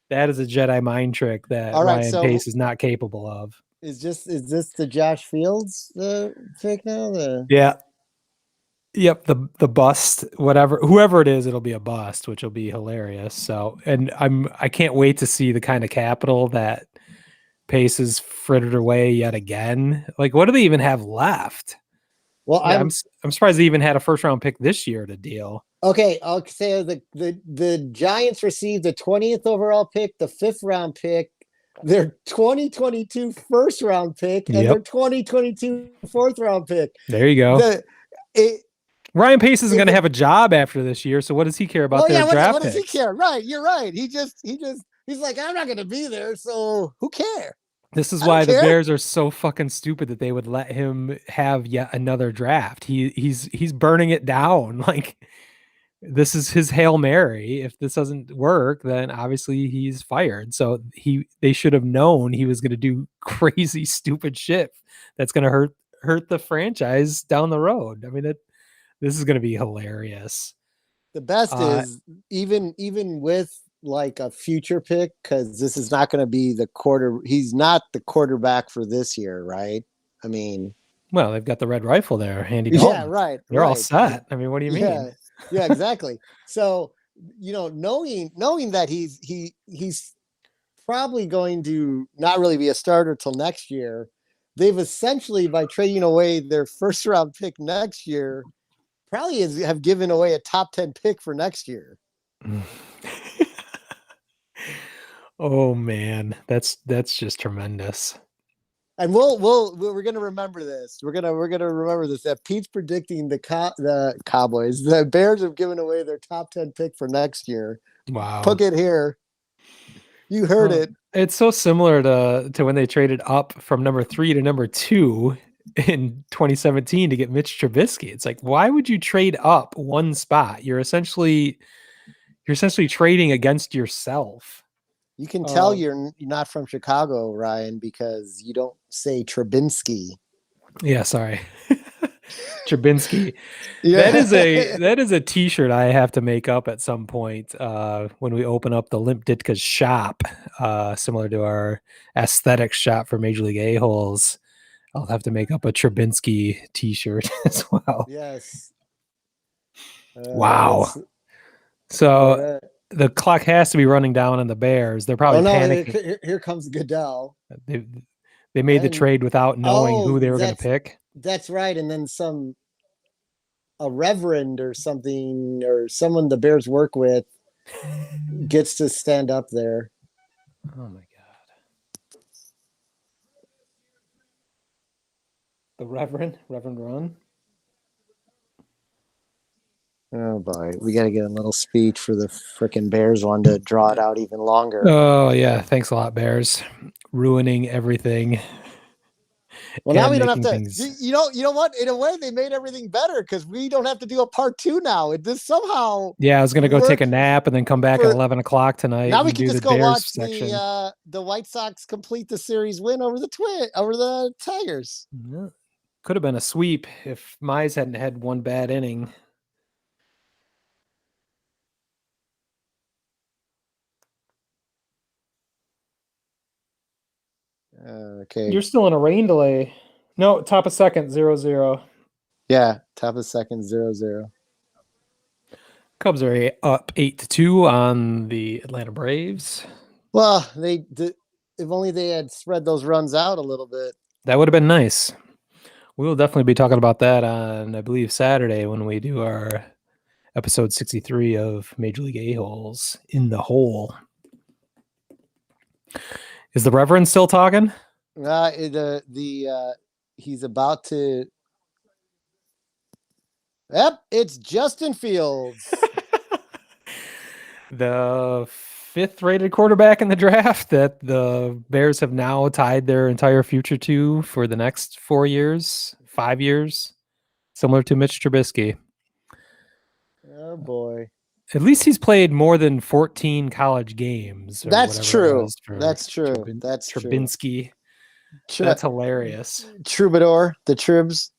That is a Jedi mind trick that Ryan Pace is not capable of. Is this the Josh Fields pick now? Yeah. Yep, the bust, whoever it is, it'll be a bust, which will be hilarious. So, and I can't wait to see the kind of capital that Pace has frittered away yet again. Like, what do they even have left? Well, I'm surprised they even had a first round pick this year to deal. Okay, I'll say the Giants received the 20th overall pick, the 5th round pick, their 2022 first round pick and their 2022 fourth round pick. There you go. Ryan Pace isn't going to have a job after this year, so what does he care about their draft what picks? does he care? Right, you're right. He's like, I'm not going to be there, so who cares? This is why the Bears are so fucking stupid that they would let him have yet another draft. He's burning it down. Like, this is his Hail Mary. If this doesn't work, then obviously he's fired. So they should have known he was going to do crazy, stupid shit that's going to hurt the franchise down the road. I mean, this is going to be hilarious. The best is even with like a future pick, because this is not going to be he's not the quarterback for this year, right? I mean, well, they've got the red rifle there, Andy Dalton. Yeah, right. They're all set. I mean, what do you mean? Yeah, exactly. So, knowing that he's probably going to not really be a starter till next year, they've essentially, by trading away their first round pick next year, probably have given away a top 10 pick for next year. Oh man, that's just tremendous. And we're gonna remember this. We're gonna remember this. That Pete's predicting the Cowboys, the Bears have given away their top 10 pick for next year. Wow, Put it here. You heard it. It's so similar to when they traded up from number 3 to number 2 in 2017 to get Mitch Trubisky. It's like, why would you trade up one spot? You're essentially trading against yourself. You can tell you're not from Chicago, Ryan, because you don't say Trubinsky. Yeah, sorry. Trubinsky. Yeah. That is a t-shirt I have to make up at some point when we open up the Limp Ditka's shop, similar to our aesthetics shop for Major League A-holes. I'll have to make up a Trubinsky t-shirt as well. Yes. Wow. So the clock has to be running down on the Bears. They're probably panicking. Here comes Goodell. They made the trade without knowing who they were going to pick. That's right. And then a reverend or something, or someone the Bears work with gets to stand up there. Oh my God. The Reverend Ron. Oh boy, we got to get a little speech for the freaking Bears one to draw it out even longer. Oh yeah, thanks a lot, Bears, ruining everything. Well, now we don't have to. You know what? In a way, they made everything better because we don't have to do a part 2 now. It just somehow. Yeah, I was gonna go take a nap and then come back at 11 o'clock tonight. Now we can just go watch the White Sox complete the series win over the Tigers. Yeah. Could have been a sweep if Mize hadn't had one bad inning. Okay. You're still in a rain delay. No, top of second, 0-0. Yeah, top of second, 0-0. Cubs are up 8-2 on the Atlanta Braves. Well, if only they had spread those runs out a little bit. That would have been nice. We will definitely be talking about that on, I believe, Saturday when we do our episode 63 of Major League A-holes in the hole. Is the Reverend still talking? He's about to. Yep, it's Justin Fields. The 5th rated quarterback in the draft that the Bears have now tied their entire future to for the next 4 years, 5 years, similar to Mitch Trubisky. Oh boy. At least he's played more than 14 college games. That's true. That's true. That's Trubinsky. That's hilarious. Troubadour, the Tribs.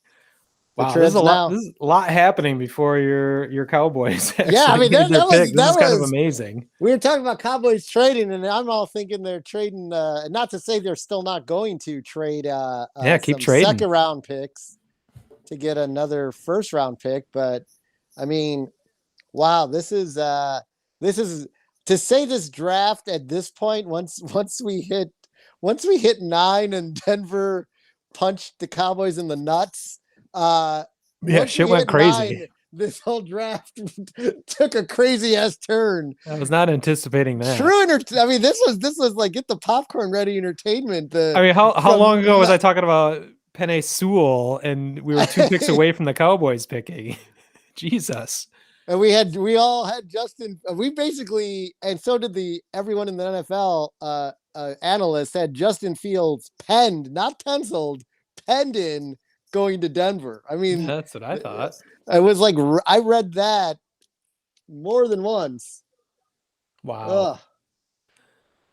Wow, there's a lot happening before your Cowboys. Yeah, I mean, that was kind of amazing. We were talking about Cowboys trading, and I'm all thinking they're trading. Not to say they're still not going to trade. Keep trading 2nd round picks to get another 1st round pick, but I mean. Wow, this is to say this draft at this point. Once we hit 9 and Denver punched the Cowboys in the nuts. Shit went crazy. this whole draft took a crazy ass turn. I was not anticipating that. I mean, this was like get the popcorn ready entertainment. I mean, how long ago was I talking about Penei Sewell, and we were 2 picks away from the Cowboys picking? Jesus. And we all had Justin. We basically, and so did everyone in the NFL analysts had Justin Fields penned, not penciled, penned in going to Denver. I mean, that's what I thought. I was like, I read that more than once. Wow. Ugh.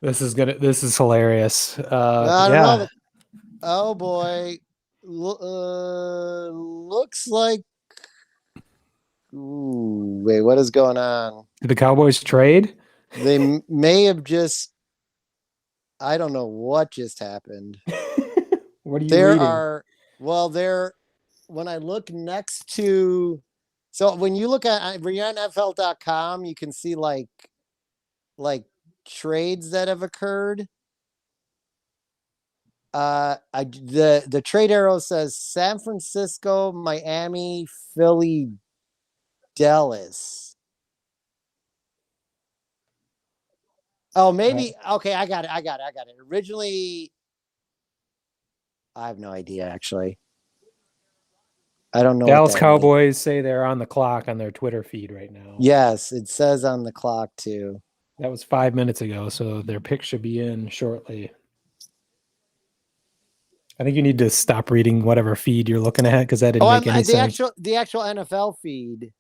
This is hilarious. I don't know. Oh boy. Looks like. Ooh, wait, what is going on? Did the Cowboys trade? They may have just. I don't know what just happened. What are you reading? When I look next to, so when you look at, when you're on NFL.com, you can see like trades that have occurred. The trade arrow says San Francisco, Miami, Philly, Dallas. Oh, maybe. Okay, I got it. Originally, I have no idea, actually. I don't know. Dallas Cowboys say they're on the clock on their Twitter feed right now. Yes, it says on the clock, too. That was 5 minutes ago, so their pick should be in shortly. I think you need to stop reading whatever feed you're looking at, because that didn't make any sense. The actual NFL feed.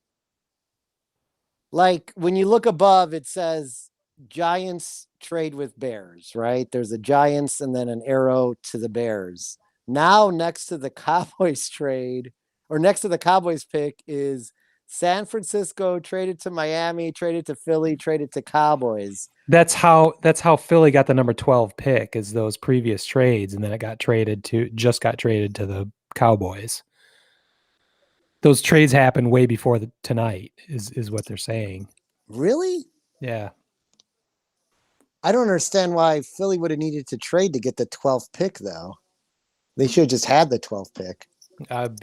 Like, when you look above, it says Giants trade with Bears, right? There's a Giants and then an arrow to the Bears. Now, next to the Cowboys trade, or next to the Cowboys pick, is San Francisco traded to Miami, traded to Philly, traded to Cowboys. That's how Philly got the number 12 pick, is those previous trades, and then it got traded to the Cowboys. Those trades happened way before tonight, is what they're saying. Really? Yeah. I don't understand why Philly would have needed to trade to get the 12th pick, though. They should have just had the 12th pick.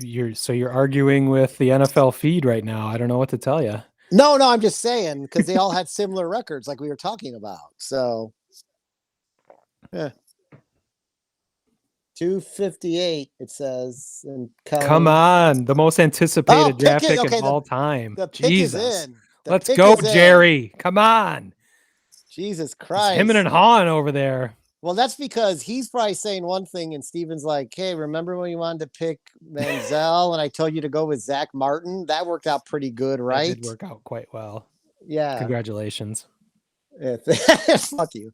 You're arguing with the NFL feed right now. I don't know what to tell you. No, I'm just saying, because they all had similar records like we were talking about. So, yeah. 258, it says. And come on, the most anticipated draft pick of all time. The pick is in. Let's go, Jerry. Come on. Jesus Christ. It's him and Han over there. Well, that's because he's probably saying one thing, and Steven's like, hey, remember when you wanted to pick Manziel and I told you to go with Zach Martin? That worked out pretty good, right? That did work out quite well. Yeah. Congratulations. Yeah, fuck you.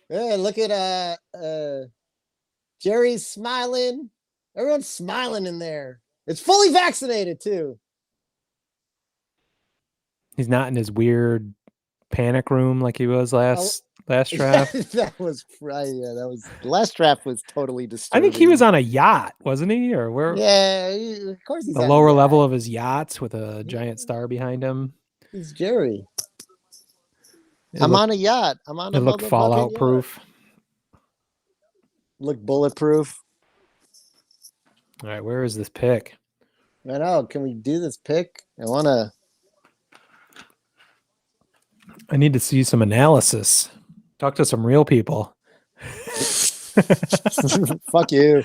Yeah, look at Jerry's smiling. Everyone's smiling in there. It's fully vaccinated, too. He's not in his weird panic room like he was last draft. That was the last draft was totally disturbing. I think he was on a yacht, wasn't he? Or where? Yeah, of course he's the lower level of his yachts with a giant star behind him. He's Jerry. I'm on a yacht. I'm on a It looked Fallout proof. Look bulletproof. All right, where is this pick? I know. Can we do this pick? I need to see some analysis. Talk to some real people. Fuck you.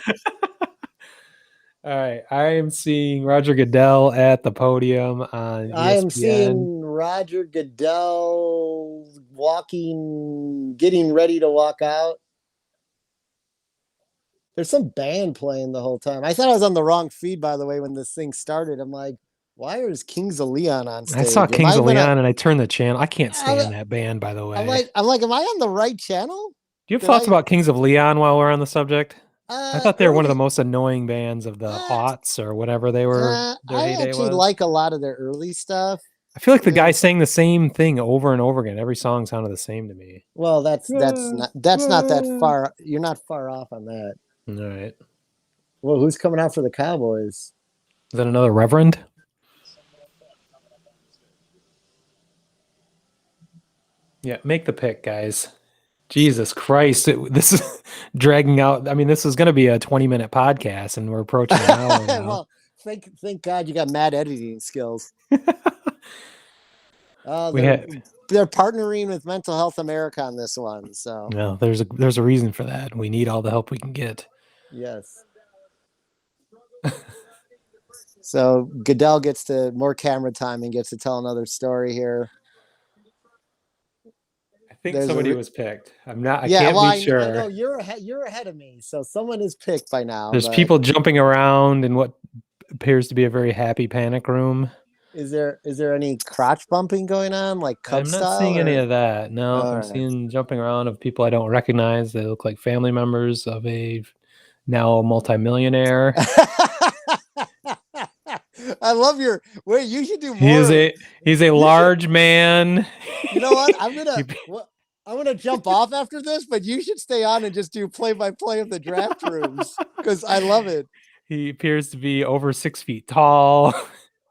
All right. I am seeing Roger Goodell at the podium on ESPN. I am seeing Roger Goodell getting ready to walk out. There's some band playing the whole time. I thought I was on the wrong feed, by the way, when this thing started. I'm like, why is Kings of Leon on stage? I saw Kings of Leon and I turned the channel. I can't stand that band, by the way. I'm like, am I on the right channel? Do you have thoughts about Kings of Leon while we're on the subject? I thought they were one of the most annoying bands of the aughts or whatever they were. I actually like a lot of their early stuff. I feel like the guy sang the same thing over and over again. Every song sounded the same to me. Well, that's not that far. You're not far off on that. All right. Well, who's coming out for the Cowboys? Is that another Reverend? Yeah, make the pick, guys. Jesus Christ. This is dragging out. I mean, this is going to be a 20-minute podcast, and we're approaching an hour now. Well, Thank God you got mad editing skills. We had They're partnering with Mental Health America on this one. So no, there's a reason for that. We need all the help we can get. yes. So Goodell gets to more camera time and gets to tell another story here. I think There's somebody was picked. I'm not. I Yeah, can't well, be sure. I know you're ahead of me, so someone is picked by now. There's but people jumping around in what appears to be a very happy panic room. Is there any crotch bumping going on, like Cub I'm not style? seeing any of that. No, All I'm right. seeing jumping around of people I don't recognize. They look like family members of a now multimillionaire. I love your wait. You should do more. He's a large man. You know what? I'm gonna jump off after this, but you should stay on and just do play-by-play of the draft rooms because I love it. He appears to be over 6 feet tall.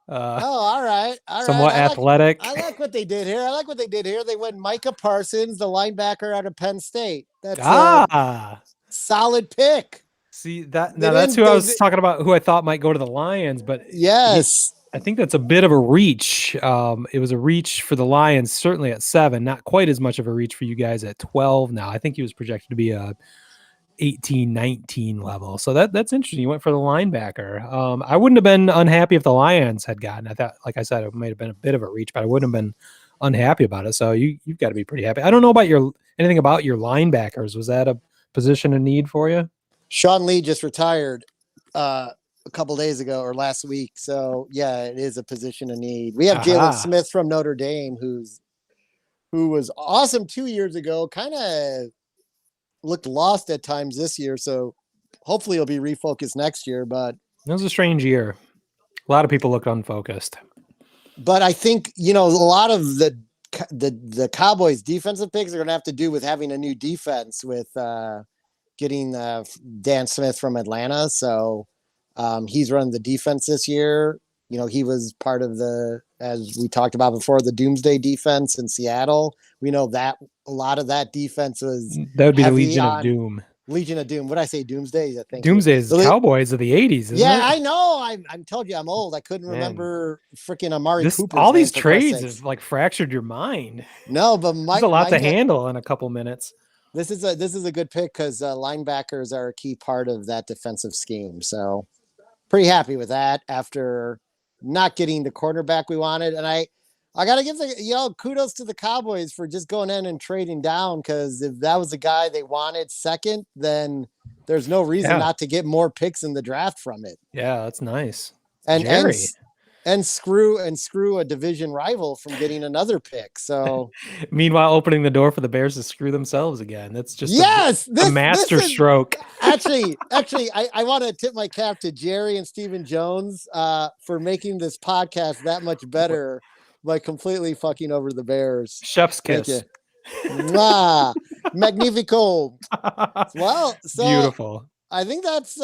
All right. Somewhat athletic. I like what they did here. They went Micah Parsons, the linebacker out of Penn State. That's a solid pick. See that now that's who I was talking about, who I thought might go to the Lions, but yes, I think that's a bit of a reach. It was a reach for the Lions, certainly at 7, not quite as much of a reach for you guys at 12 now. I think he was projected to be a 18, 19 level. So that's interesting. You went for the linebacker. I wouldn't have been unhappy if the Lions had gotten. I thought, like I said, it might have been a bit of a reach, but I wouldn't have been unhappy about it. So you've got to be pretty happy. I don't know about anything about your linebackers. Was that a position of need for you? Sean Lee just retired a couple days ago or last week. So yeah, it is a position of need. We have Jalen Smith from Notre Dame, who was awesome 2 years ago, kind of looked lost at times this year. So hopefully he'll be refocused next year. But it was a strange year. A lot of people looked unfocused. But I think, a lot of the Cowboys defensive picks are going to have to do with having a new defense with getting Dan Smith from Atlanta. So he's running the defense this year. He was part of as we talked about before, the Doomsday defense in Seattle. We know that a lot of that defense that would be the Legion of Doom. Legion of Doom. What did I say? Doomsday? I think Doomsday is the Cowboys of the 80s. Isn't it? I know. I told you I'm old. I couldn't remember freaking Amari Cooper. All these trades have like fractured your mind. No, but there's a lot to handle in a couple minutes. This is a good pick because linebackers are a key part of that defensive scheme. So pretty happy with that after not getting the quarterback we wanted. And I got to give kudos to the Cowboys for just going in and trading down, because if that was the guy they wanted second, then there's no reason not to get more picks in the draft from it. Yeah, that's nice. And screw a division rival from getting another pick. So meanwhile, opening the door for the Bears to screw themselves again. That's just a master stroke. Actually, I want to tip my cap to Jerry and Stephen Jones for making this podcast that much better by completely fucking over the Bears. Chef's kiss. Magnifico. Well, so beautiful. I think that's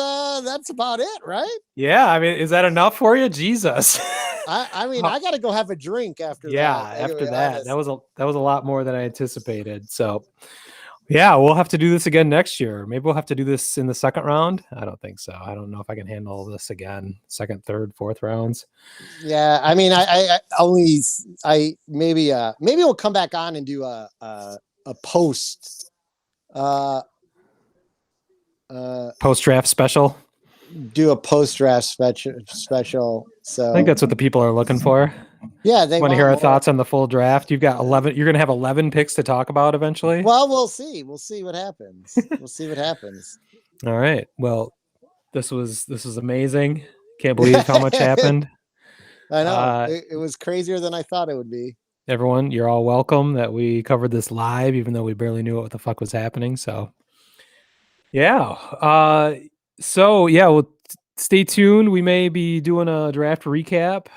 about it, right? Yeah, I mean, is that enough for you? Jesus. I mean, I got to go have a drink after that. Yeah, after that. That was a lot more than I anticipated. So, yeah, we'll have to do this again next year. Maybe we'll have to do this in the second round. I don't think so. I don't know if I can handle this again. Second, third, fourth rounds. Yeah, I mean, maybe we'll come back on and do a post post-draft special. Do a post-draft special. So I think that's what the people are looking for. Yeah, they want to hear our thoughts on the full draft. You've got 11. You're going to have 11 picks to talk about eventually. Well, we'll see. We'll see what happens. All right. Well, this was amazing. Can't believe how much happened. I know. It was crazier than I thought it would be. Everyone, you're all welcome that we covered this live, even though we barely knew what the fuck was happening. So, yeah. We'll stay tuned. We may be doing a draft recap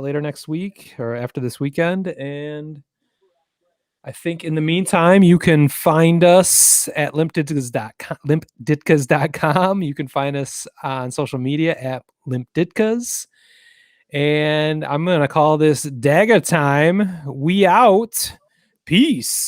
later next week or after this weekend. And I think in the meantime, you can find us at limpditkas.com. You can find us on social media at limpditkas. And I'm going to call this Dagger time. We out. Peace.